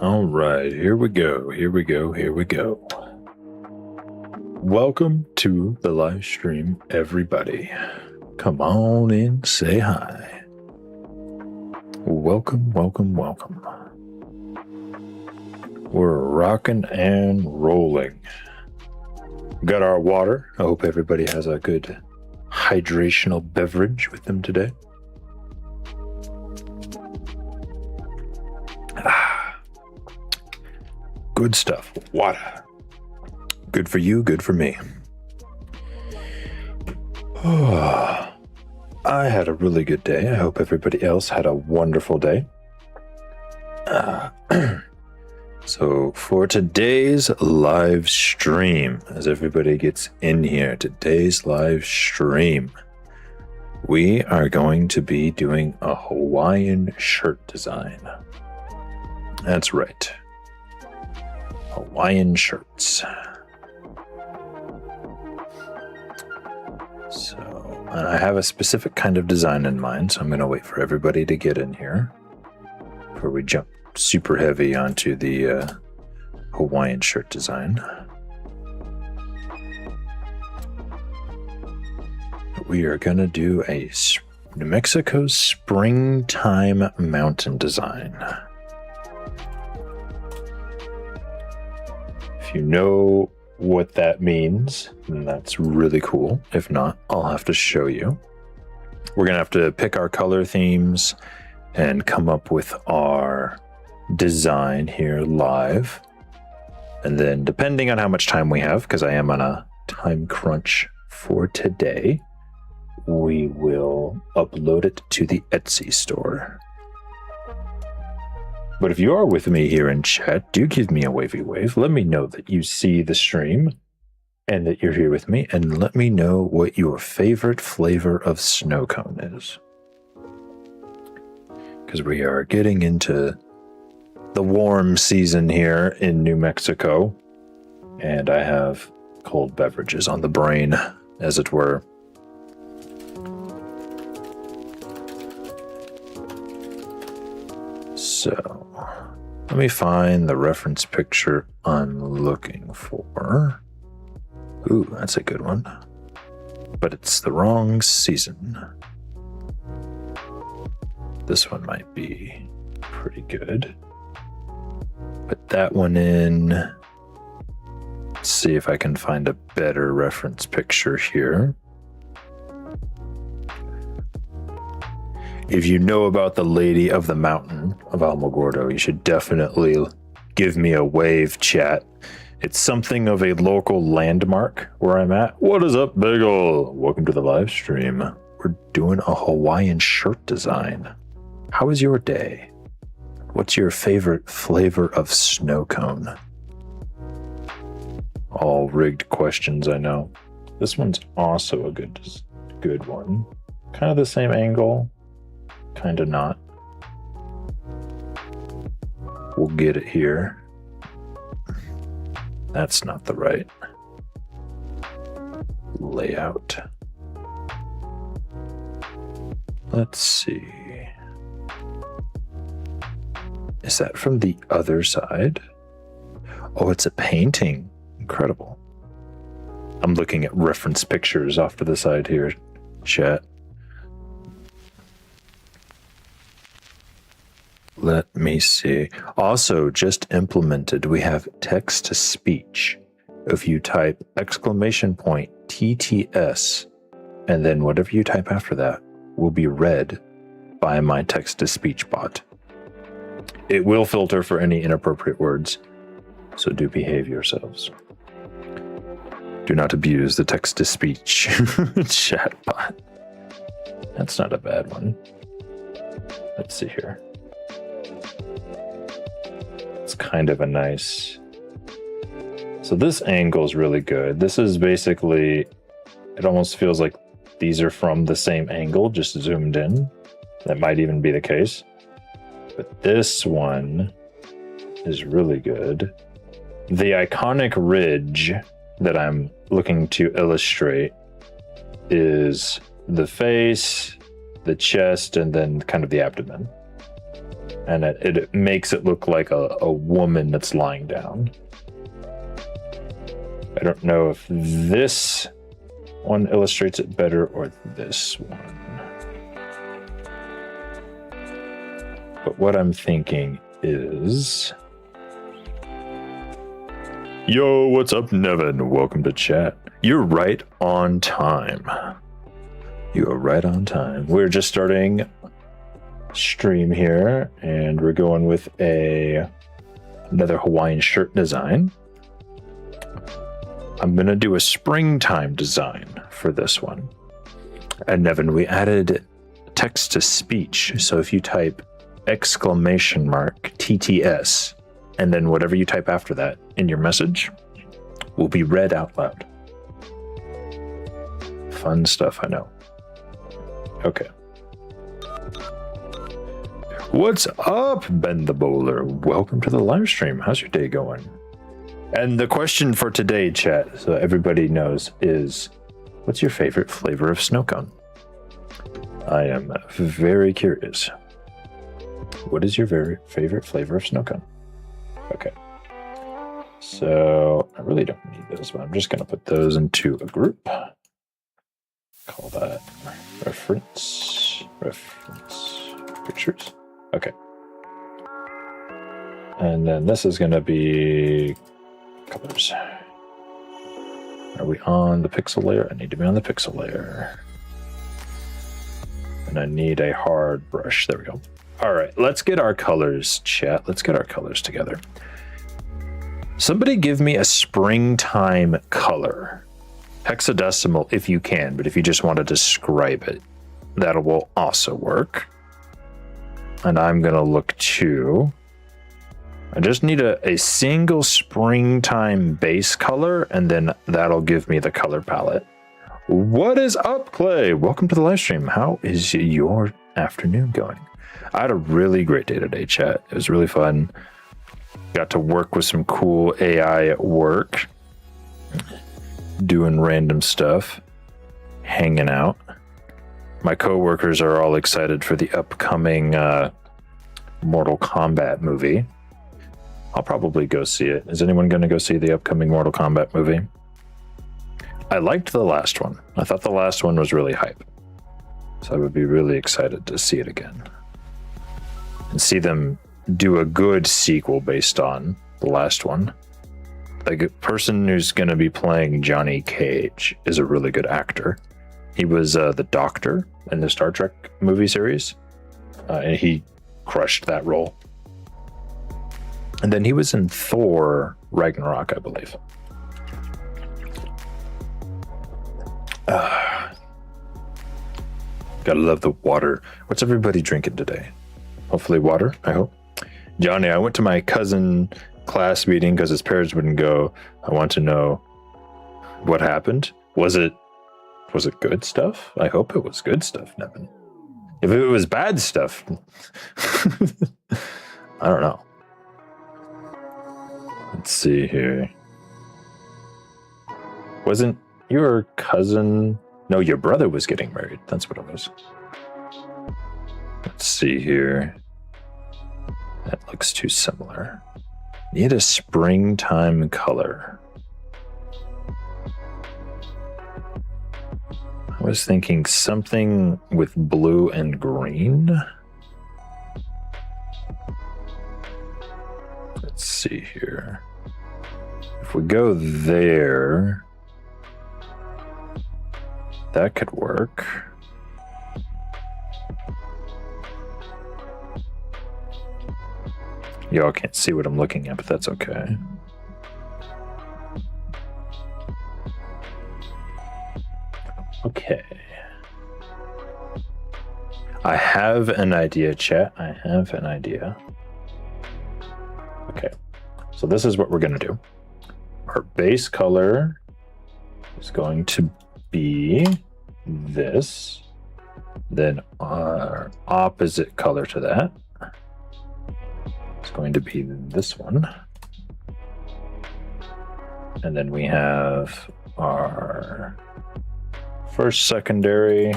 All right, here we go. Welcome to the live stream, everybody. Come on in, say hi. Welcome. We're rocking and rolling. Got our water. I hope everybody has a good hydrational beverage with them today. Good stuff. Water. Good for you, good for me. I had a really good day. I hope everybody else had a wonderful day. So for today's live stream, as everybody gets in here, today's live stream, we are going to be doing a Hawaiian shirt design. That's right. Hawaiian shirts. So I have a specific kind of design in mind, so I'm going to wait for everybody to get in here before we jump super heavy onto the Hawaiian shirt design. We are going to do a New Mexico springtime mountain design. If you know what that means, then that's really cool. If not, I'll have to show you. We're going to have to pick our color themes and come up with our design here live. And then depending on how much time we have, because I am on a time crunch for today, we will upload it to the Etsy store. But if you are with me here in chat, do give me a wavy wave. Let me know that you see the stream and that you're here with me, and let me know what your favorite flavor of snow cone is. Because we are getting into the warm season here in New Mexico, and I have cold beverages on the brain, as it were. So, let me find the reference picture I'm looking for. Ooh, that's a good one. But it's the wrong season. This one might be pretty good. Put that one in. Let's see if I can find a better reference picture here. If you know about the Lady of the Mountain of Alamogordo, you should definitely give me a wave, chat. It's something of a local landmark where I'm at. What is up, Big Ol'? Welcome to the live stream. We're doing a Hawaiian shirt design. How was your day? What's your favorite flavor of snow cone? All rigged questions, I know. This one's also a good one. Kind of the same angle. Kind of not. We'll get it here. That's not the right layout. Let's see. Is that from the other side? Oh, it's a painting. Incredible. I'm looking at reference pictures off to the side here, chat. Let me see. Also, just implemented, we have text to speech. If you type !TTS, and then whatever you type after that will be read by my text to speech bot. It will filter for any inappropriate words, so do behave yourselves. Do not abuse the text to speech chat bot. That's not a bad one. Let's see here. It's kind of a nice. So this angle is really good. This is basically, it almost feels like these are from the same angle, just zoomed in. That might even be the case. But this one is really good. The iconic ridge that I'm looking to illustrate is the face, the chest, and then kind of the abdomen. And it makes it look like a woman that's lying down. I don't know if this one illustrates it better or this one. But what I'm thinking is... Yo, what's up, Nevin? Welcome to chat. You're right on time. You are right on time. We're just starting stream here, and we're going with another Hawaiian shirt design. I'm gonna do a springtime design for this one. And Nevin, we added text to speech. So if you type exclamation mark TTS, and then whatever you type after that in your message will be read out loud. Fun stuff, I know. Okay. What's up, Ben the Bowler? Welcome to the live stream. How's your day going? And the question for today, chat, so everybody knows, is what's your favorite flavor of snow cone? I am very curious. What is your very favorite flavor of snow cone? Okay. So I really don't need those, but I'm just going to put those into a group. Call that reference pictures. Okay. And then this is going to be colors. Are we on the pixel layer? I need to be on the pixel layer. And I need a hard brush. There we go. All right, let's get our colors, chat. Let's get our colors together. Somebody give me a springtime color. Hexadecimal if you can, but if you just want to describe it, that will also work. And I'm going to look to... I just need a single springtime base color, and then that'll give me the color palette. What is up, Clay? Welcome to the live stream. How is your afternoon going? I had a really great day today, chat. It was really fun. Got to work with some cool AI at work, doing random stuff, hanging out. My coworkers are all excited for the upcoming Mortal Kombat movie. I'll probably go see it. Is anyone going to go see the upcoming Mortal Kombat movie? I liked the last one. I thought the last one was really hype. So I would be really excited to see it again. And see them do a good sequel based on the last one. The person who's going to be playing Johnny Cage is a really good actor. He was the Doctor in the Star Trek movie series, and he crushed that role. And then he was in Thor Ragnarok, I believe. Gotta love the water. What's everybody drinking today? Hopefully water, I hope. Johnny, I went to my cousin class meeting because his parents wouldn't go. I want to know what happened. Was it good stuff? I hope it was good stuff, Nevin. If it was bad stuff, I don't know. Let's see here. Wasn't your cousin... No, your brother was getting married. That's what it was. Let's see here. That looks too similar. Need a springtime color. I was thinking something with blue and green. Let's see here. If we go there, that could work. Y'all can't see what I'm looking at, but that's okay. Okay. I have an idea, chat. I have an idea. Okay. So this is what we're going to do. Our base color is going to be this. Then our opposite color to that is going to be this one. And then we have our first secondary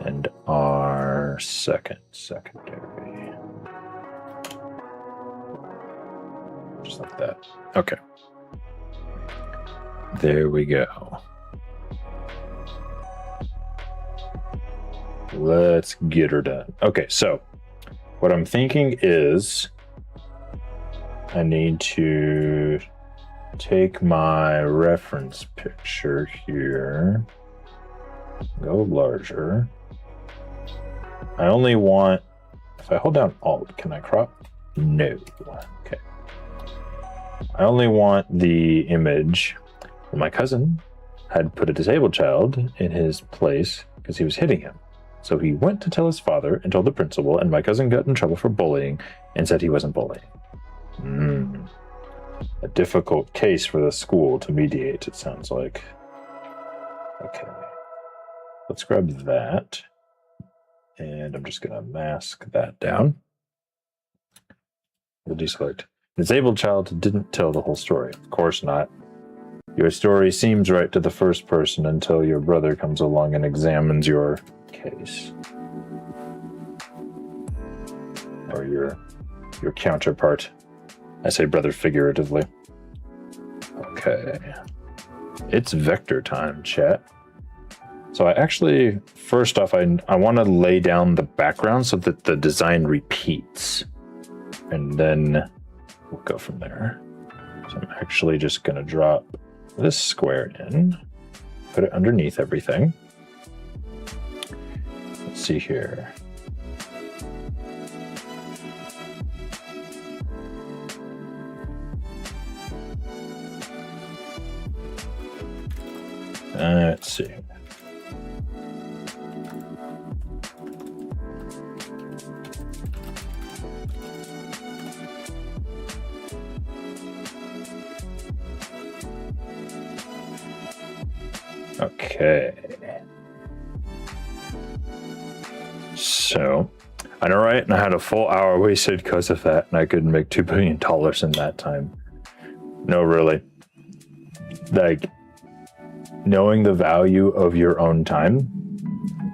and our or secondary? Just like that. Okay. There we go. Let's get her done. Okay, so what I'm thinking is I need to take my reference picture here, go larger. I only want, if I hold down Alt, can I crop? No. Okay. I only want the image. My cousin had put a disabled child in his place because he was hitting him. So he went to tell his father and told the principal, and my cousin got in trouble for bullying and said he wasn't bullying. A difficult case for the school to mediate, it sounds like. Okay. Let's grab that. And I'm just going to mask that down. We'll deselect. Disabled child didn't tell the whole story. Of course not. Your story seems right to the first person until your brother comes along and examines your case. Or your counterpart. I say brother figuratively. Okay. It's vector time, chat. So I actually, first off, I want to lay down the background so that the design repeats. And then we'll go from there. So I'm actually just going to drop this square in, put it underneath everything. Let's see here. Let's see. Okay. So, I know, right? And I had a full hour wasted because of that, and I could make $2 billion in that time. No, really. Like, knowing the value of your own time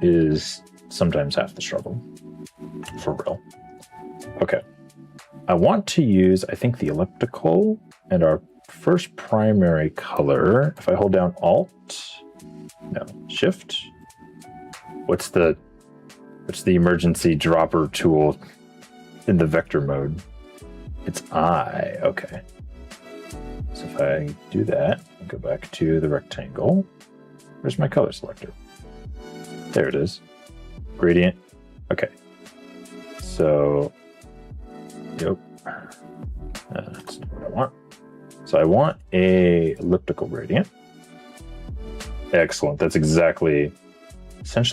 is sometimes half the struggle. For real. Okay. I want to use, I think, the elliptical and our first primary color. If I hold down Alt, no, Shift. What's the emergency dropper tool in the vector mode? It's I. Okay. So if I do that, and go back to the rectangle, where's my color selector? There it is. Gradient. Okay. So, yep. That's what I want. So I want a elliptical gradient. Excellent. That's essentially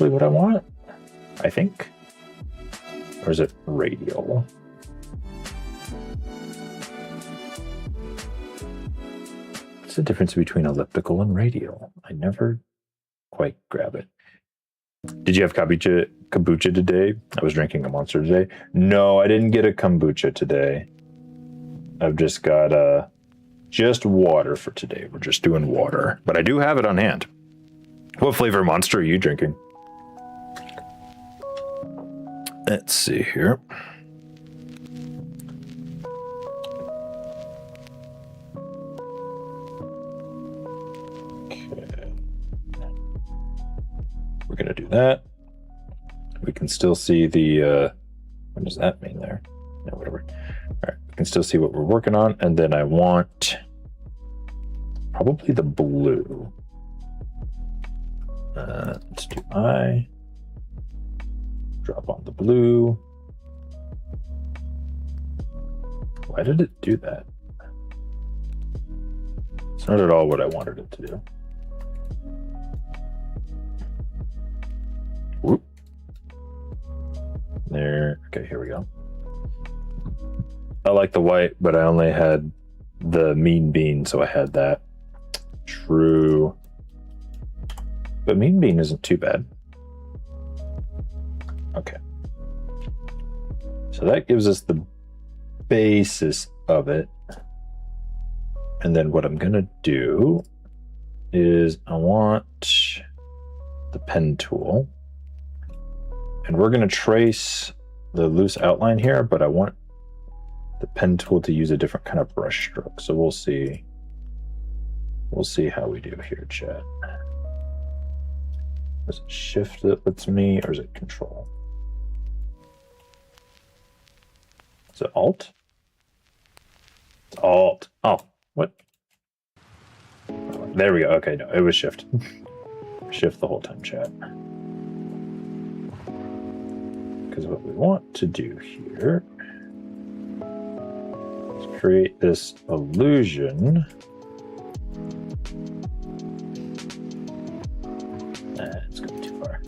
what I want, I think. Or is it radial? What's the difference between elliptical and radial? I never quite grab it. Did you have kombucha today? I was drinking a Monster today. No, I didn't get a kombucha today. I've just got just water for today. We're just doing water, but I do have it on hand. What flavor Monster are you drinking? Let's see here. Okay. We're going to do that. We can still see the, what does that mean there? No, whatever. All right, we can still see what we're working on. And then I want probably the blue. Let's do I. Drop on the blue. Why did it do that? It's not at all what I wanted it to do. Whoop. There. Okay, here we go. I like the white, but I only had the mean bean, so I had that. True. But mean bean isn't too bad. Okay. So that gives us the basis of it. And then what I'm going to do is I want the pen tool. And we're going to trace the loose outline here, but I want the pen tool to use a different kind of brush stroke. So we'll see. We'll see how we do here, chat. Is it shift that lets me, or is it control? Is it alt? It's alt. Oh, what? There we go. Okay, no, it was shift. Shift the whole time, chat. Because what we want to do here is create this illusion. It's going too far.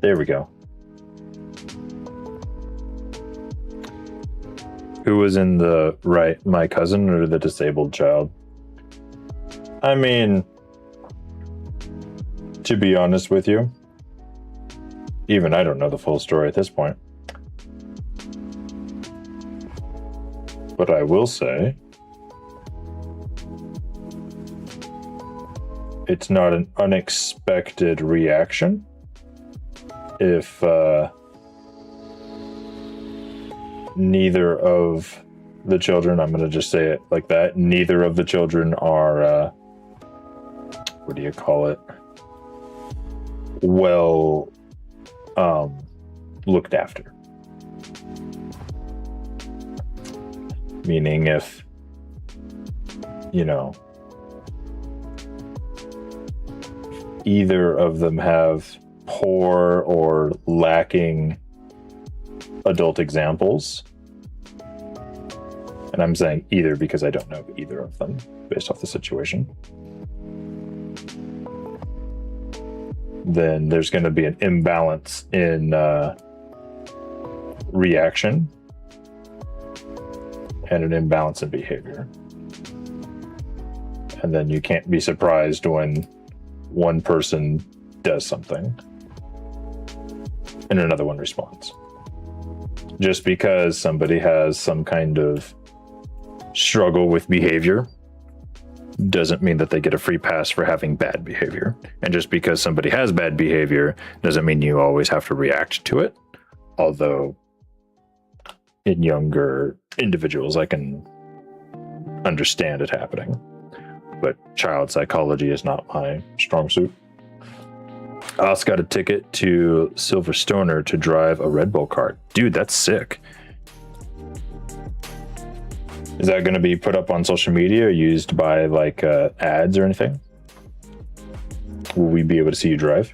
There we go. Who was in the right, my cousin or the disabled child? I mean, to be honest with you, even I don't know the full story at this point. But I will say, it's not an unexpected reaction if neither of the children, I'm going to just say it like that, neither of the children are, what do you call it? Well, looked after. Meaning if, you know, either of them have poor or lacking adult examples, and I'm saying either because I don't know either of them based off the situation, then there's going to be an imbalance in reaction and an imbalance in behavior. And then you can't be surprised when one person does something and another one responds. Just because somebody has some kind of struggle with behavior doesn't mean that they get a free pass for having bad behavior. And just because somebody has bad behavior doesn't mean you always have to react to it. Although in younger individuals, I can understand it happening. But child psychology is not my strong suit. I also got a ticket to Silver Stoner to drive a Red Bull cart. Dude, that's sick. Is that going to be put up on social media or used by like ads or anything? Will we be able to see you drive?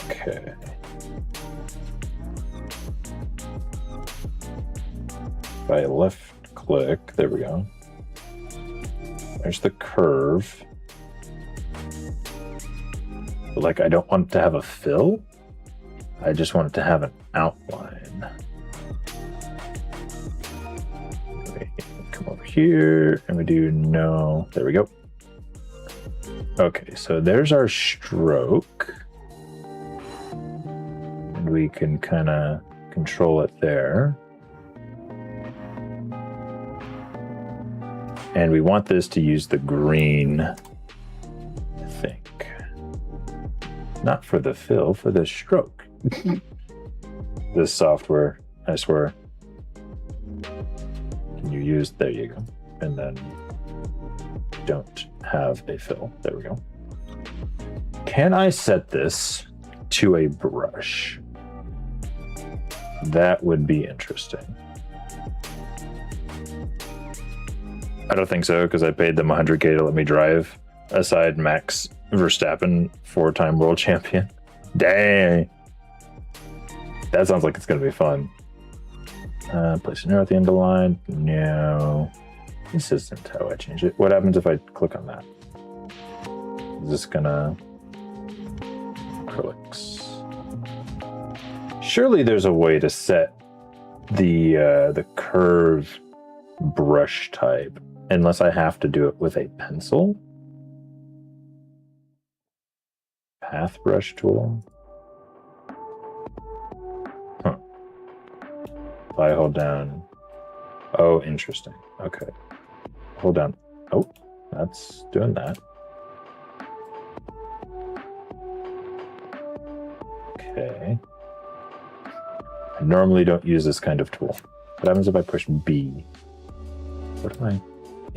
Okay. If I left click, there we go. There's the curve. But like, I don't want it to have a fill. I just want it to have an outline. Come over here and we do no. There we go. Okay, so there's our stroke. And we can kind of control it there. And we want this to use the green, I think. Not for the fill, for the stroke. This software, I swear. Can you use, there you go. And then don't have a fill. There we go. Can I set this to a brush? That would be interesting. I don't think so, because I paid them $100K to let me drive aside Max Verstappen, 4-time world champion. Dang. That sounds like it's going to be fun. Place an arrow at the end of the line. No. This isn't how I change it. What happens if I click on that? Is this going to... acrylics. Surely there's a way to set the curve brush type, unless I have to do it with a pencil. Path brush tool. Huh. If I hold down. Oh, interesting. Okay. Hold down Oh, that's doing that. Okay. I normally don't use this kind of tool. What happens if I push B? What am I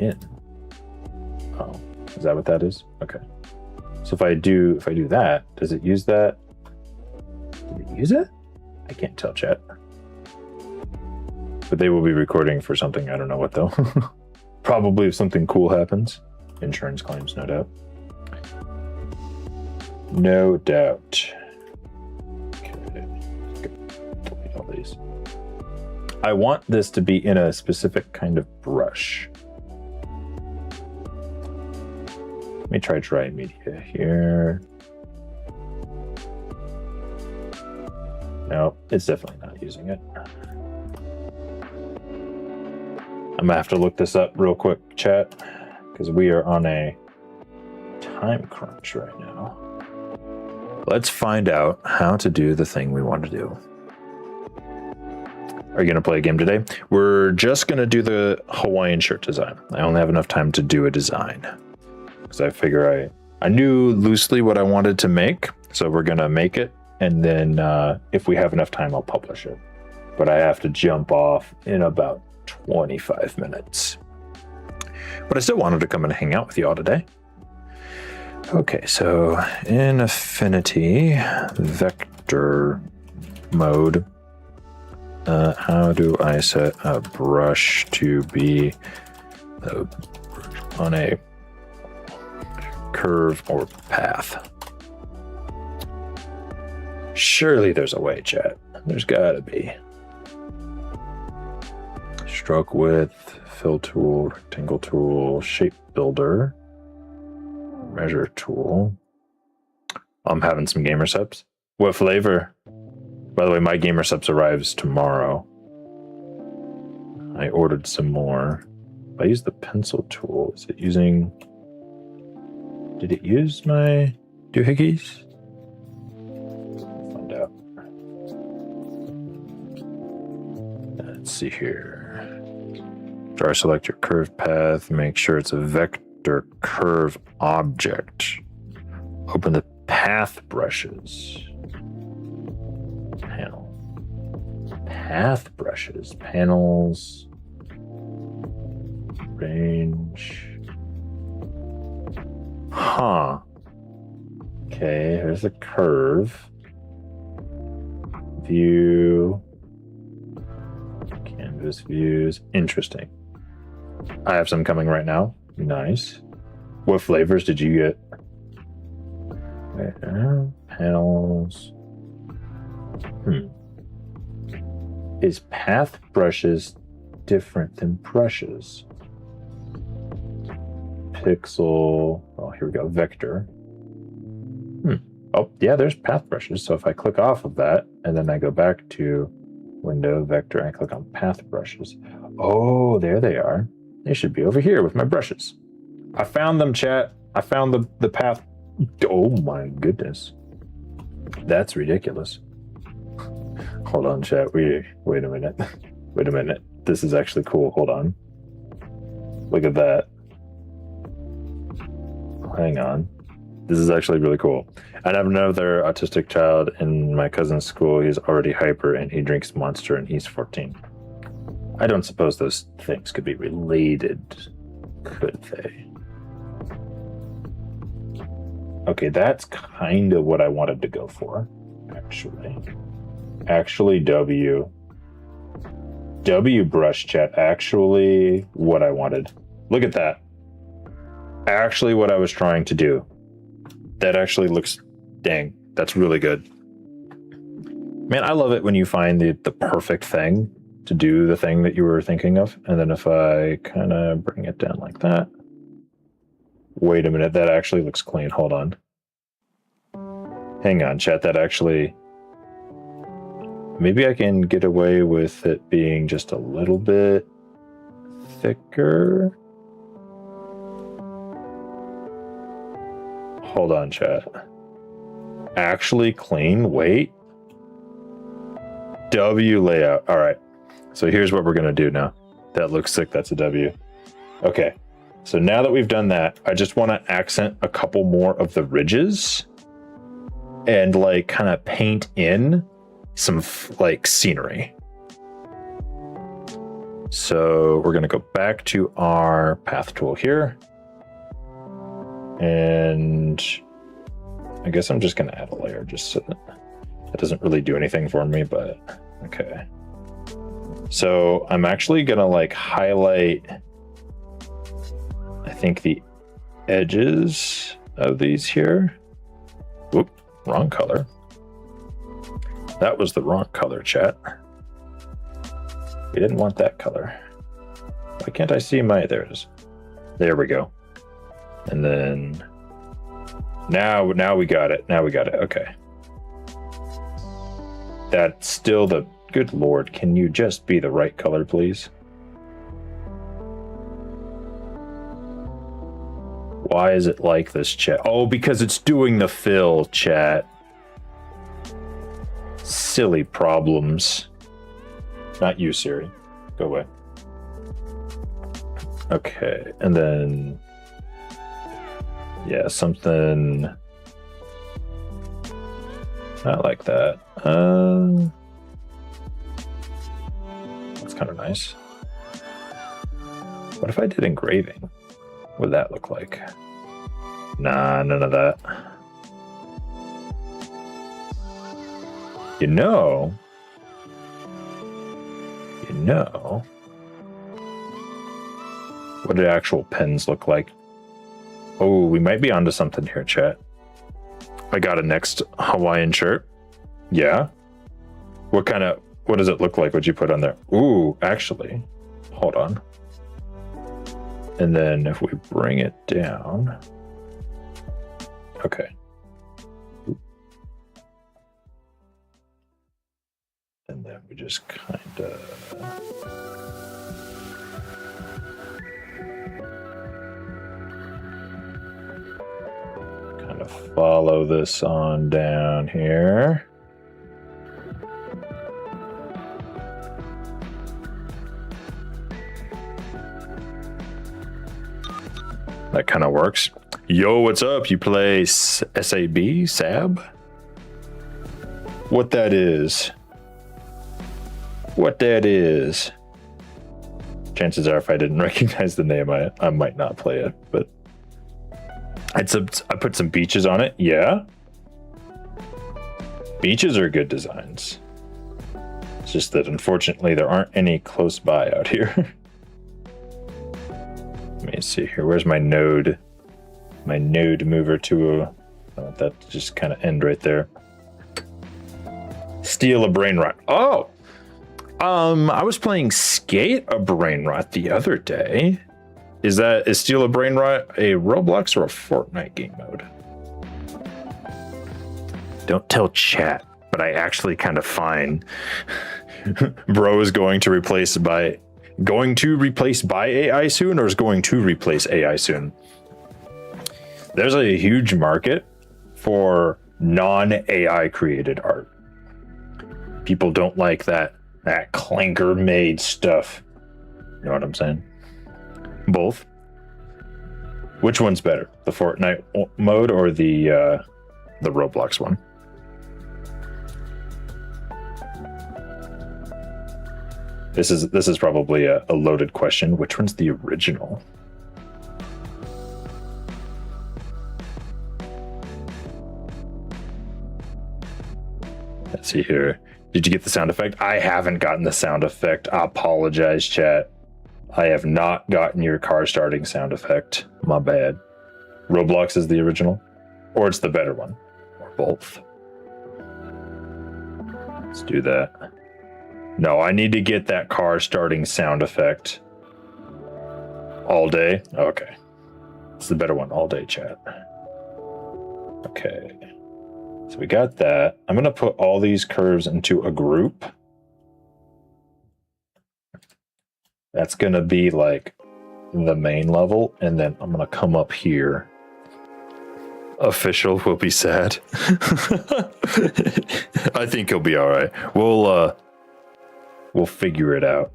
in? Oh, is that what that is? Okay. So if I do that, does it use that? Did it use it? I can't tell, chat. But they will be recording for something. I don't know what though. Probably if something cool happens. Insurance claims, no doubt. No doubt. Okay. Delete all these. I want this to be in a specific kind of brush. Let me try dry media here. No, it's definitely not using it. I'm gonna have to look this up real quick, chat, because we are on a time crunch right now. Let's find out how to do the thing we want to do. Are you gonna play a game today? We're just gonna do the Hawaiian shirt design. I only have enough time to do a design because I figure I knew loosely what I wanted to make, so we're gonna make it, and then if we have enough time, I'll publish it. But I have to jump off in about 25 minutes. But I still wanted to come and hang out with you all today. Okay, so in Affinity vector mode, how do I set a brush to be on a curve or path? Surely there's a way, chat. There's gotta be. Stroke width, fill tool, rectangle tool, shape builder, measure tool. I'm having some gamer subs. What flavor? By the way, my gamer subs arrives tomorrow. I ordered some more. If I use the pencil tool, is it using... Did it use my doohickeys? Find out. Let's see here. Try select your curved path. Make sure it's a vector curve object. Open the path brushes. Panel. Path brushes. Panels. Range. Huh. Okay, here's the curve. View. Canvas views. Interesting. I have some coming right now. Nice. What flavors did you get? Panels. Is path brushes different than brushes? Pixel. Oh, here we go. Vector. Oh, yeah, there's path brushes. So if I click off of that and then I go back to window, vector, and I click on path brushes. Oh, there they are. They should be over here with my brushes. I found them, chat. I found the path. Oh my goodness. That's ridiculous. Hold on, chat. Wait a minute. Wait a minute. This is actually cool. Hold on. Look at that. Hang on. This is actually really cool. I have another autistic child in my cousin's school. He's already hyper and he drinks Monster and he's 14. I don't suppose those things could be related, could they? Okay, that's kind of what I wanted to go for, actually. Actually, W brush, chat, actually what I wanted. Look at that. Actually what I was trying to do. That actually looks, dang, that's really good. Man, I love it when you find the perfect thing to do the thing that you were thinking of. And then if I kind of bring it down like that. Wait a minute, that actually looks clean. Hold on. Hang on, chat, that actually... Maybe I can get away with it being just a little bit thicker. Hold on, chat. Actually clean, wait. W layout, all right. So here's what we're gonna do now. That looks sick, that's a W. Okay, So now that we've done that, I just want to accent a couple more of the ridges and like kind of paint in some like scenery. So we're going to go back to our path tool here. And I guess I'm just going to add a layer just so that doesn't really do anything for me, but okay. So I'm actually going to like highlight, I think, the edges of these here. Whoop, wrong color. That was the wrong color, chat. We didn't want that color. Why can't I see my, there it is. There we go. And then now we got it. Now we got it. Okay. That's still the, good Lord, can you just be the right color, please? Why is it like this, chat? Oh, because it's doing the fill, chat. Silly problems. Not you, Siri. Go away. Okay, and then yeah, something not like that. That's kind of nice. What if I did engraving? What would that look like? Nah, none of that. You know, what do actual pens look like? Oh, we might be onto something here, chat. I got a next Hawaiian shirt. Yeah. What does it look like? What'd you put on there? Ooh, actually, hold on. And then if we bring it down, okay. And then we just kind of follow this on down here. That kind of works. Yo, what's up? You play SAB? SAB? What that is? What that is? Chances are, if I didn't recognize the name, I might not play it. But I put some beaches on it. Yeah, beaches are good designs. It's just that unfortunately there aren't any close by out here. Let me see here. Where's my node? My node mover to I want that to just kind of end right there. Steal a brain rot. Oh, I was playing Skate a Brain Rot the other day. Is Steal a Brain Rot a Roblox or a Fortnite game mode? Don't tell chat, but I actually kind of find bro is going to replace by AI soon, or is going to replace AI soon? There's a huge market for non-AI created art. People don't like that clanker made stuff. You know what I'm saying? Both. Which one's better? The Fortnite mode or the Roblox one? This is probably a loaded question. Which one's the original? Let's see here. Did you get the sound effect? I haven't gotten the sound effect. I apologize, chat. I have not gotten your car starting sound effect. My bad. Roblox is the original? Or it's the better one? Or both? Let's do that. No, I need to get that car starting sound effect. All day? Okay. It's the better one. All day, chat. Okay. So we got that. I'm going to put all these curves into a group. That's going to be like the main level. And then I'm going to come up here. Official will be sad. I think he'll be all right. We'll figure it out.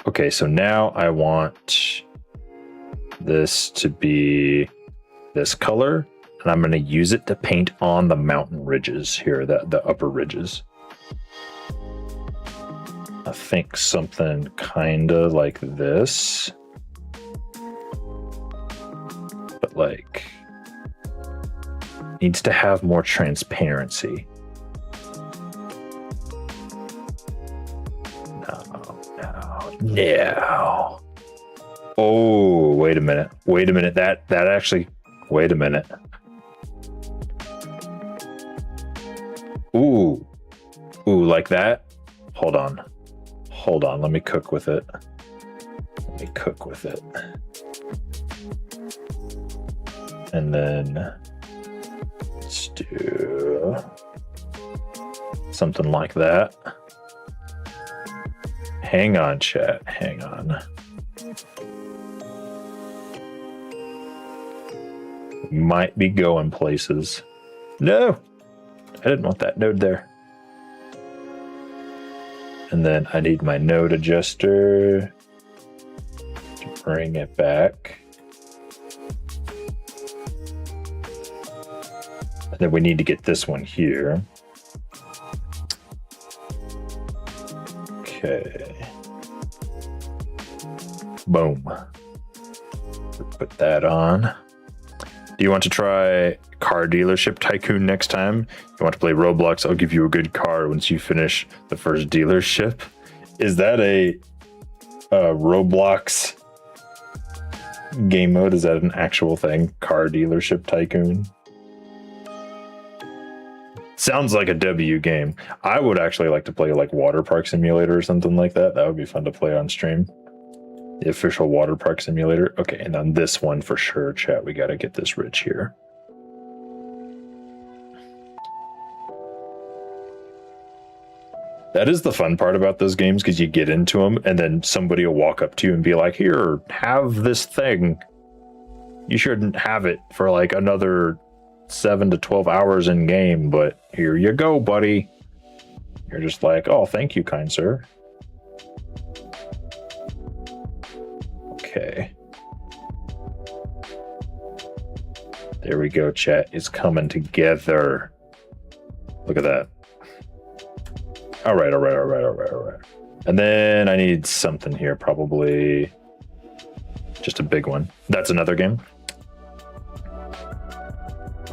Okay, so now I want this to be this color, and I'm going to use it to paint on the mountain ridges here, the upper ridges. I think something kind of like this, but like needs to have more transparency. No. Oh, wait a minute. That actually, wait a minute. Ooh, like that. Hold on. Let me cook with it. And then let's do something like that. Hang on, chat. Hang on. Might be going places. No, I didn't want that node there. And then I need my node adjuster to bring it back. And then we need to get this one here. Okay. Boom. Put that on. Do you want to try Car Dealership Tycoon next time? You want to play Roblox? I'll give you a good car once you finish the first dealership. Is that a Roblox game mode? Is that an actual thing? Car Dealership Tycoon? Sounds like a W game. I would actually like to play like Water Park Simulator or something like that. That would be fun to play on stream. The official Water Park Simulator. Okay, and on this one for sure, chat, we got to get this rich here. That is the fun part about those games, because you get into them and then somebody will walk up to you and be like, here, have this thing. You shouldn't have it for like another 7 to 12 hours in game, but here you go, buddy. You're just like, oh, thank you, kind sir. Okay. There we go, chat. It's coming together. Look at that. All right. And then I need something here, probably just a big one. That's another game.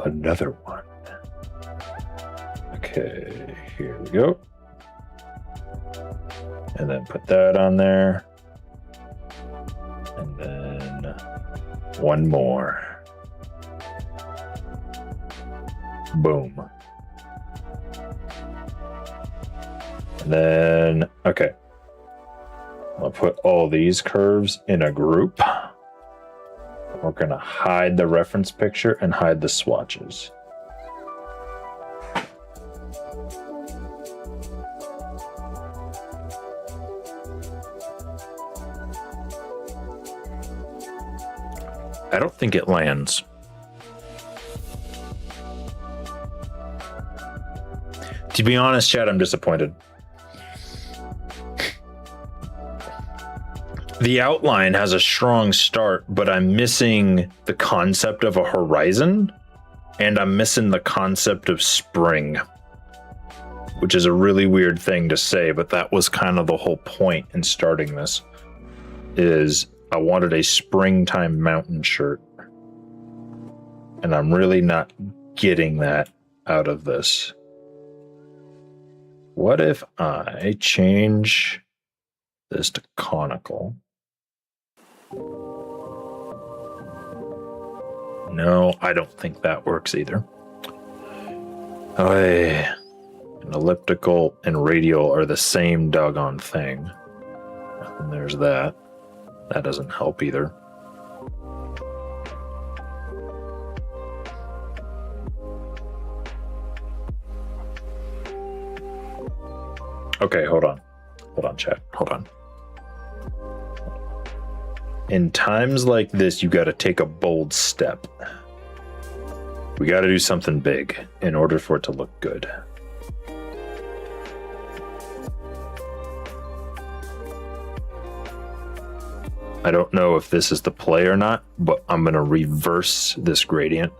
Another one. Okay, here we go. And then put that on there. And then one more. Boom. And then, okay. I'll put all these curves in a group. We're going to hide the reference picture and hide the swatches. I don't think it lands. To be honest, chat, I'm disappointed. The outline has a strong start, but I'm missing the concept of a horizon, and I'm missing the concept of spring, which is a really weird thing to say, but that was kind of the whole point in starting this, is I wanted a springtime mountain shirt, and I'm really not getting that out of this. What if I change this to conical? No, I don't think that works either. An elliptical and radial are the same doggone thing. And there's that. That doesn't help either. Okay, hold on. Hold on, chat. Hold on. In times like this, you got to take a bold step. We got to do something big in order for it to look good. I don't know if this is the play or not, but I'm going to reverse this gradient.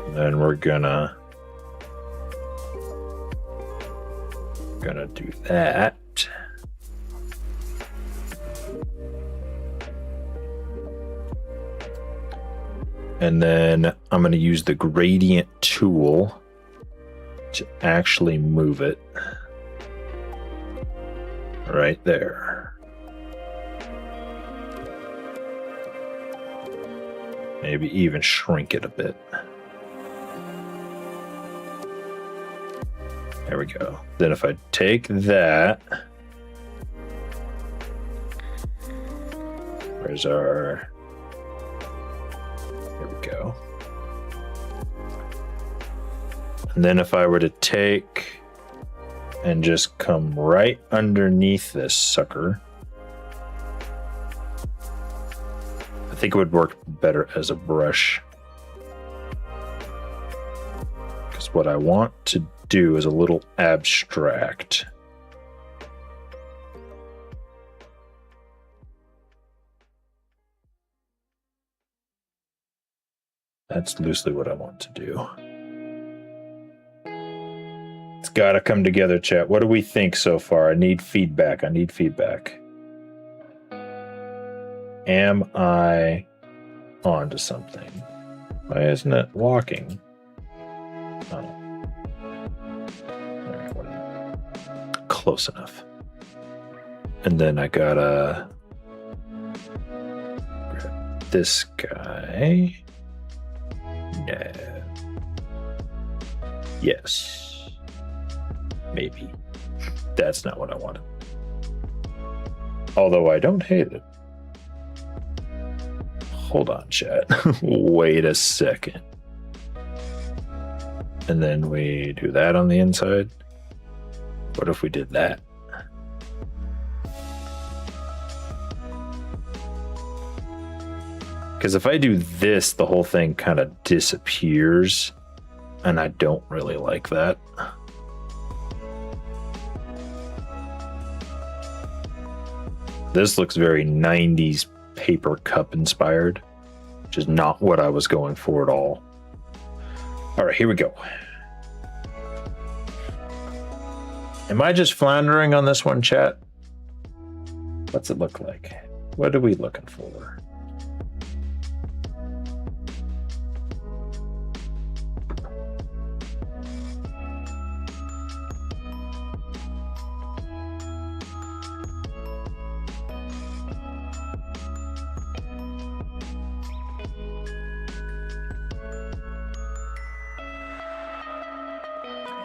And then we're gonna do that. And then I'm going to use the gradient tool to actually move it right there. Maybe even shrink it a bit. There we go. Then if I take that, where's our, there we go. And then if I were to take and just come right underneath this sucker, I think it would work better as a brush. Because what I want to do is a little abstract. That's loosely what I want to do. It's got to come together, chat. What do we think so far? I need feedback. I need feedback. Am I on to something? Why isn't it walking? Oh. Close enough. And then I gotta grab this guy. No. Yes. Maybe. That's not what I wanted. Although I don't hate it. Hold on, chat. Wait a second. And then we do that on the inside. What if we did that? Because if I do this, the whole thing kind of disappears, and I don't really like that. This looks very 90s paper cup inspired, which is not what I was going for at all. All right, here we go. Am I just floundering on this one, chat? What's it look like? What are we looking for?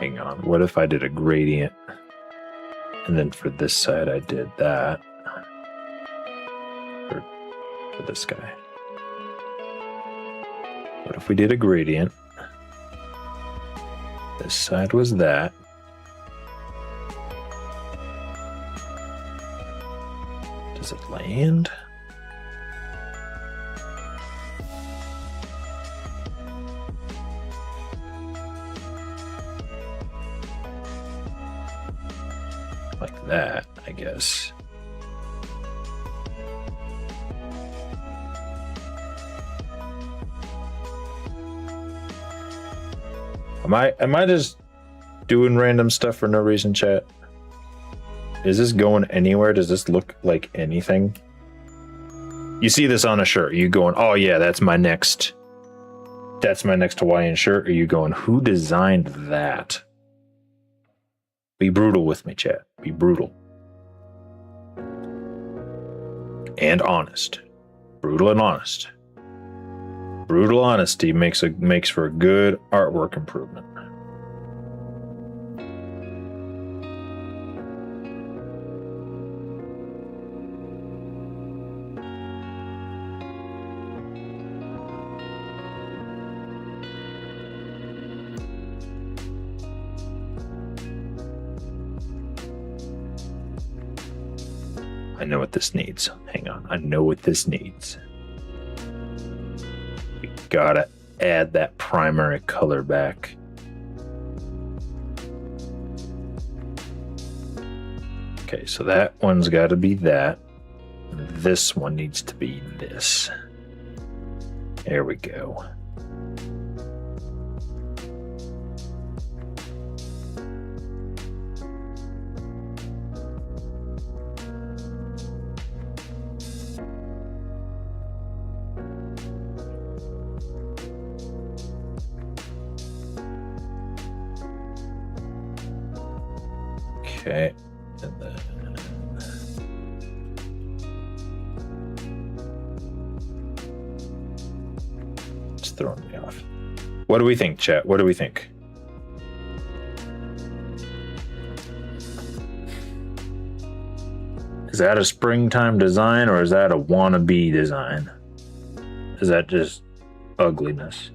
Hang on, what if I did a gradient? And then for this side, I did that. For this guy. What if we did a gradient? This side was that. Does it land? Like that, I guess. Am I just doing random stuff for no reason, chat? Is this going anywhere? Does this look like anything? You see this on a shirt, you going, oh yeah, that's my next Hawaiian shirt? Or you going, who designed that? Be brutal with me, chat. Be brutal. And honest. Brutal and honest. Brutal honesty makes for a good artwork improvement. I know what this needs. Hang on. I know what this needs. We gotta add that primary color back. Okay, so that one's got to be that. This one needs to be this. There we go. Okay, and then it's throwing me off. What do we think, chat? What do we think? Is that a springtime design or is that a wannabe design? Is that just ugliness?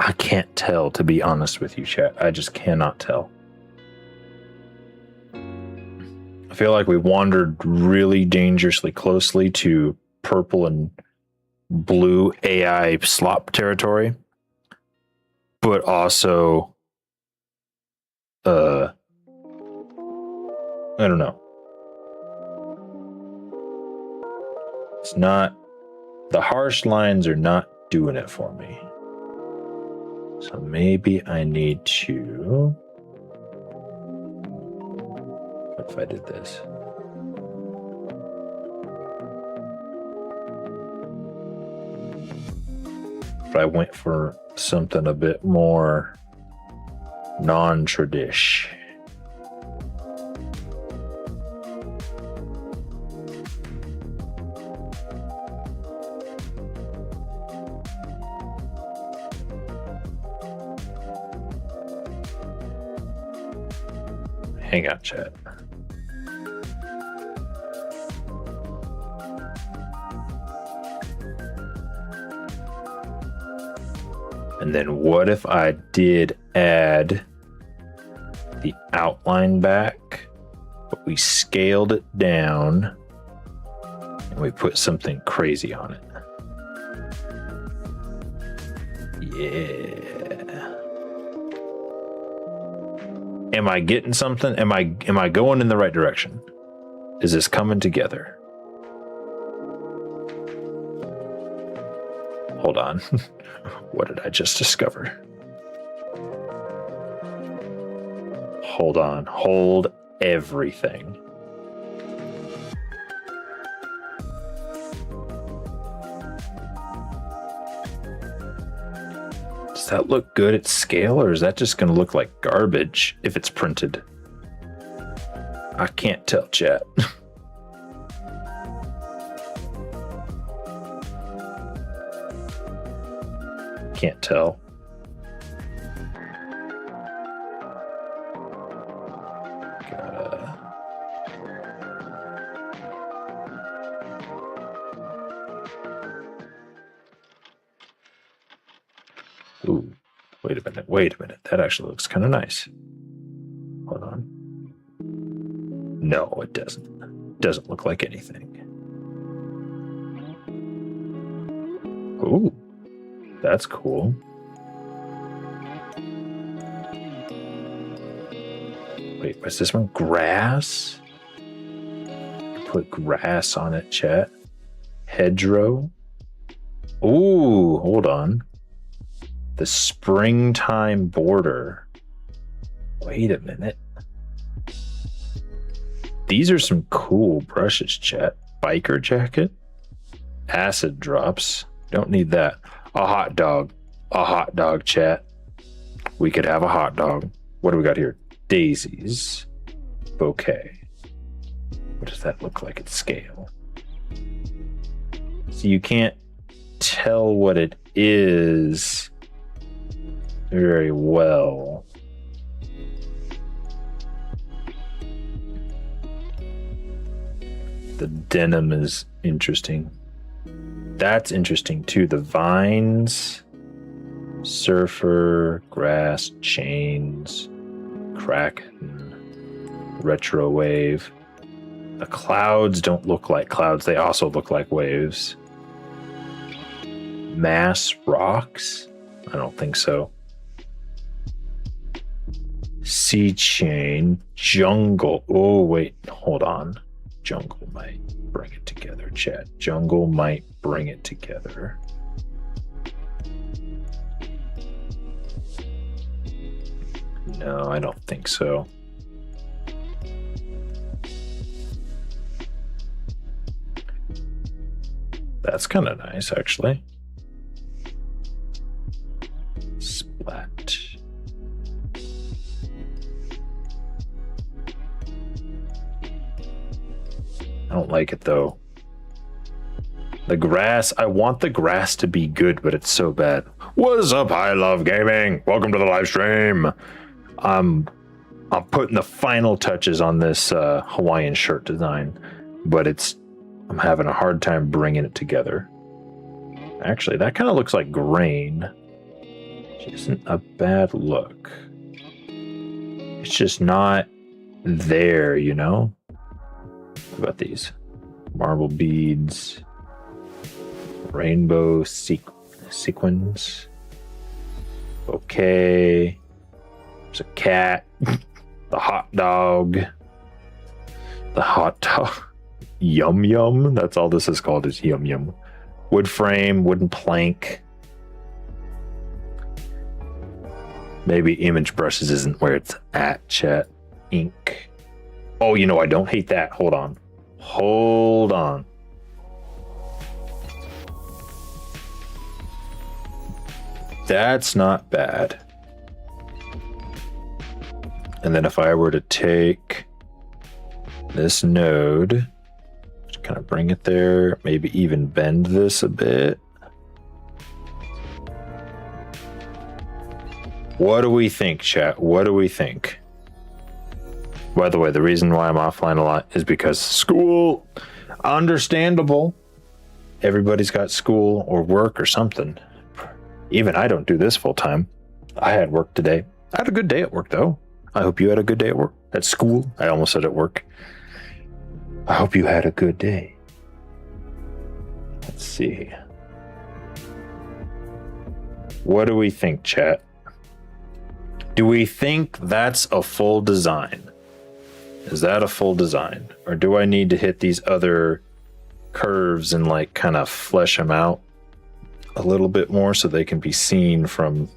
I can't tell, to be honest with you, chat. I just cannot tell. I feel like we wandered really dangerously closely to purple and blue AI slop territory, but also, I don't know. It's not, the harsh lines are not doing it for me. So maybe I need to, what if I did this? If I went for something a bit more non-tradish. Hang on, chat. And then what if I did add the outline back, but we scaled it down and we put something crazy on it? Yeah. Am I getting something? Am I going in the right direction? Is this coming together? Hold on. What did I just discover? Hold on. Hold everything. Does that look good at scale, or is that just going to look like garbage if it's printed? I can't tell, chat. Can't tell. Ooh, wait a minute. Wait a minute. That actually looks kind of nice. Hold on. No, it doesn't. It doesn't look like anything. Ooh, that's cool. Wait, what's this one? Grass? Put grass on it, chat. Hedgerow. Ooh, hold on. The springtime border. Wait a minute. These are some cool brushes, chat. Biker jacket. Acid drops. Don't need that. A hot dog. A hot dog, chat. We could have a hot dog. What do we got here? Daisies. Bouquet. What does that look like at scale? So you can't tell what it is very well. The denim is interesting. That's interesting too. The vines, surfer, grass, chains, kraken, retro wave. The clouds don't look like clouds. They also look like waves. Mass rocks? I don't think so. Sea chain, jungle. Oh, wait, hold on. Jungle might bring it together, chat. Jungle might bring it together. No, I don't think so. That's kind of nice, actually. Splat. I don't like it though. The grass, I want the grass to be good, but it's so bad. What's up, I Love Gaming? Welcome to the live stream. I'm putting the final touches on this Hawaiian shirt design, but I'm having a hard time bringing it together. Actually, that kind of looks like grain, which isn't a bad look. It's just not there, you know? What about these? Marble beads, rainbow sequins. Okay. There's a cat. The hot dog. The hot dog. Yum yum. That's all this is called, is yum yum. Wood frame, wooden plank. Maybe image brushes isn't where it's at, chat. Ink. Oh, you know, I don't hate that. Hold on. Hold on. That's not bad. And then if I were to take this node, just kind of bring it there, maybe even bend this a bit. What do we think, chat? What do we think? By the way, the reason why I'm offline a lot is because school. Understandable. Everybody's got school or work or something. Even I don't do this full time. I had work today. I had a good day at work, though. I hope you had a good day at work. At school. I almost said at work. I hope you had a good day. Let's see. What do we think, chat? Do we think that's a full design? Is that a full design? Or do I need to hit these other curves and like kind of flesh them out a little bit more so they can be seen from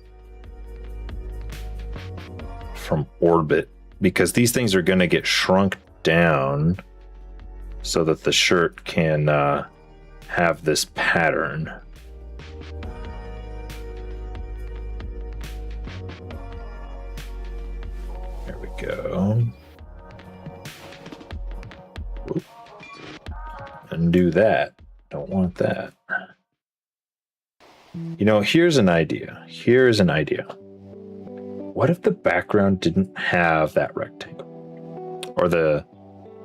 orbit? Because these things are going to get shrunk down so that the shirt can have this pattern. There we go. Oop. Undo that. Don't want that. You know, here's an idea. Here's an idea. What if the background didn't have that rectangle? Or the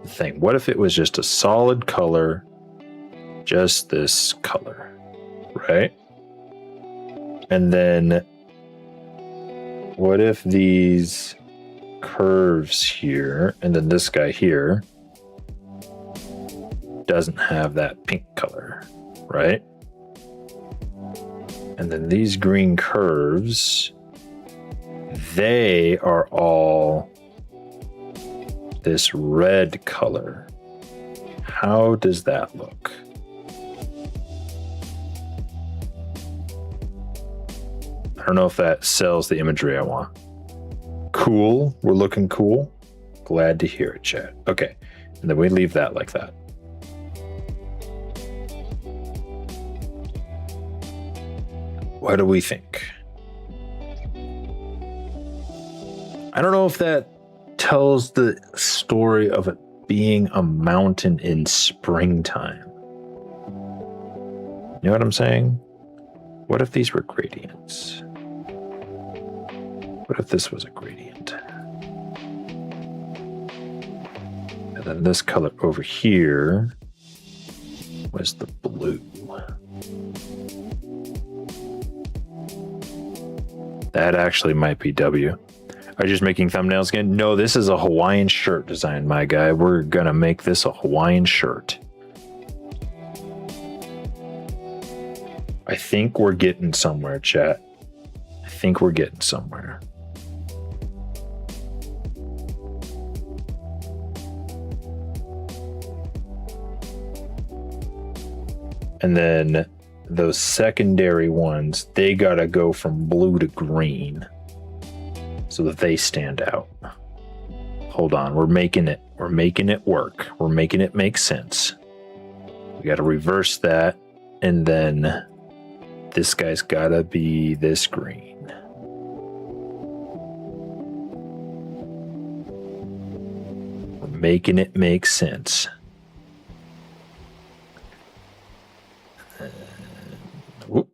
thing? What if it was just a solid color, just this color, right? And then what if these curves here, and then this guy here doesn't have that pink color, right? And then these green curves, they are all this red color. How does that look? I don't know if that sells the imagery I want. Cool. We're looking cool. Glad to hear it, chat. Okay. And then we leave that like that. What do we think? I don't know if that tells the story of it being a mountain in springtime. You know what I'm saying? What if these were gradients? What if this was a gradient? And then this color over here was the blue. That actually might be W. Are you just making thumbnails again? No, this is a Hawaiian shirt design, my guy. We're gonna make this a Hawaiian shirt. I think we're getting somewhere, chat. I think we're getting somewhere. And then those secondary ones, they gotta go from blue to green so that they stand out. Hold on, we're making it work. We're making it make sense. We gotta reverse that, and then this guy's gotta be this green. We're making it make sense. Whoop.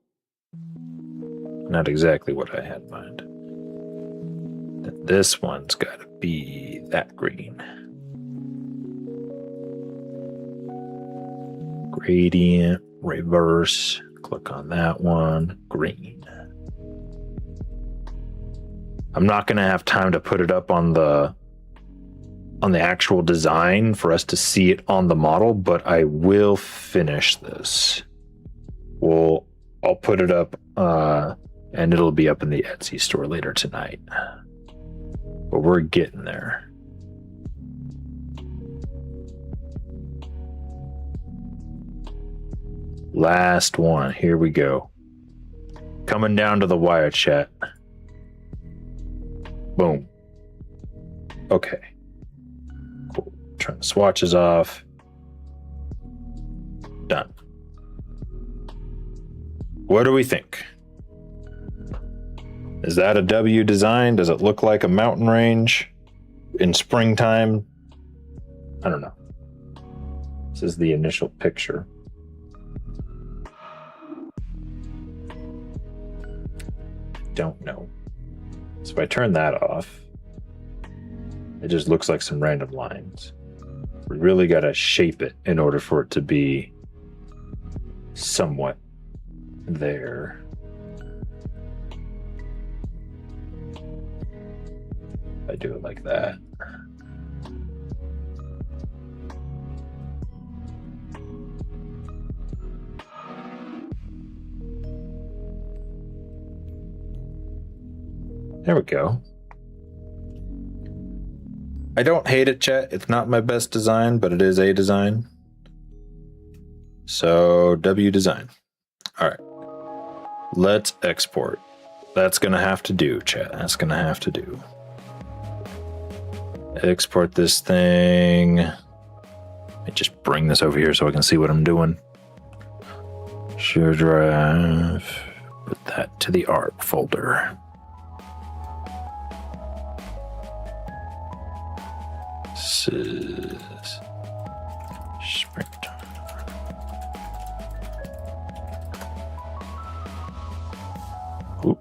Not exactly what I had in mind. This one's got to be that green. Gradient, reverse, click on that one, green. I'm not going to have time to put it up on the actual design for us to see it on the model, but I will finish this. I'll put it up and it'll be up in the Etsy store later tonight. But we're getting there. Last one. Here we go. Coming down to the wire, chat. Boom. Okay. Cool. Turn the swatches off. Done. What do we think? Is that a W design? Does it look like a mountain range in springtime? I don't know. This is the initial picture. Don't know. So if I turn that off, it just looks like some random lines. We really got to shape it in order for it to be somewhat there. I do it like that. There we go. I don't hate it, chat. It's not my best design, but it is a design. So W design. All right. Let's export. That's going to have to do, chat. That's going to have to do. Export this thing. Let me just bring this over here so I can see what I'm doing. Share drive. Put that to the art folder. This is springtime. Oop.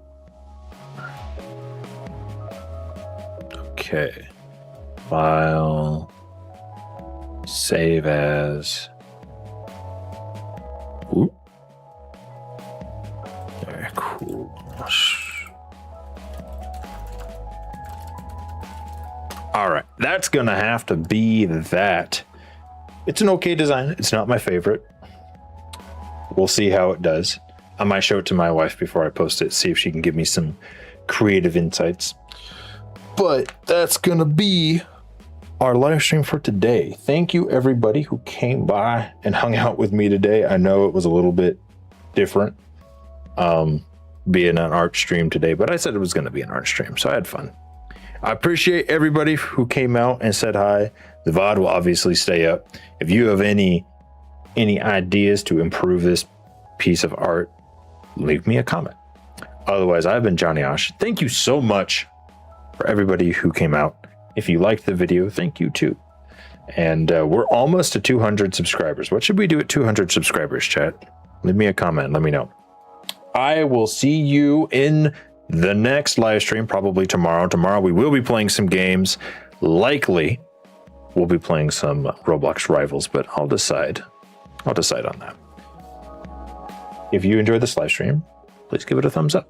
Okay. File. Save as. Oop. Very cool. All right, that's gonna have to be that. It's an okay design. It's not my favorite. We'll see how it does. I might show it to my wife before I post it, see if she can give me some creative insights. But that's gonna be our live stream for today. Thank you everybody who came by and hung out with me today. I know it was a little bit different being an art stream today, but I said it was gonna be an art stream, so I had fun. I appreciate everybody who came out and said hi. The VOD will obviously stay up. If you have any ideas to improve this piece of art, leave me a comment. Otherwise, I've been JonyAush. Thank you so much for everybody who came out. If you liked the video, thank you too. And we're almost to 200 subscribers. What should we do at 200 subscribers, chat? Leave me a comment. Let me know. I will see you in the next live stream, probably tomorrow. Tomorrow we will be playing some games. Likely we'll be playing some Roblox Rivals, but I'll decide on that. If you enjoyed this live stream, please give it a thumbs up.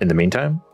In the meantime,